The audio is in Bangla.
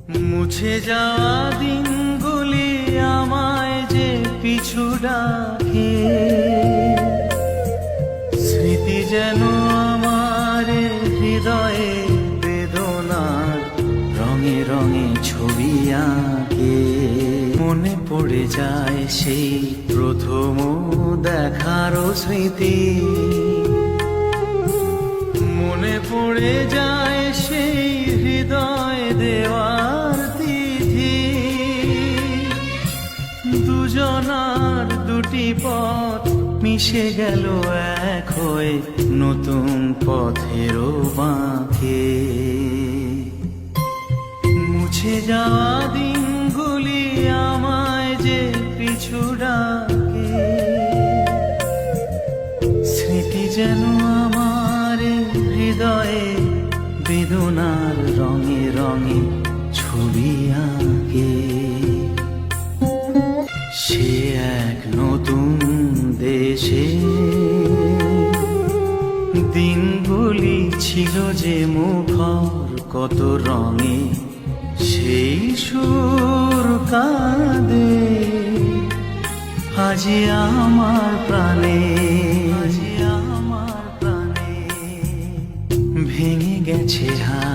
মুছে যাওয়া দিনগুলি আমায় যে পিছু ডাকে, স্মৃতি যেন আমার হৃদয়ে বেদনার রঙে রঙে ছবি আঁকে। মনে পড়ে যায় সেই প্রথম দেখারও স্মৃতি, মনে পড়ে যায় সেই হৃদয় দেওয়ার তিথি। দুজনার দুটি পথ মিশে গেল এক হয়ে নতুন পথেরও বাঁকে। মুছে যাওয়া দিনগুলি আমায় যে পিছু ডাকে, স্মৃতি যেন আমার হৃদয়ে বেদনার রঙে রঙে ছবি আঁকে। সে এক নতুন দেশে দিনগুলি ছিল যে মুখর কত রঙে, সেই সুর কাঁদে আজি আমার প্রাণে, আজি আমার প্রাণে। ভেঙে গেছে হাত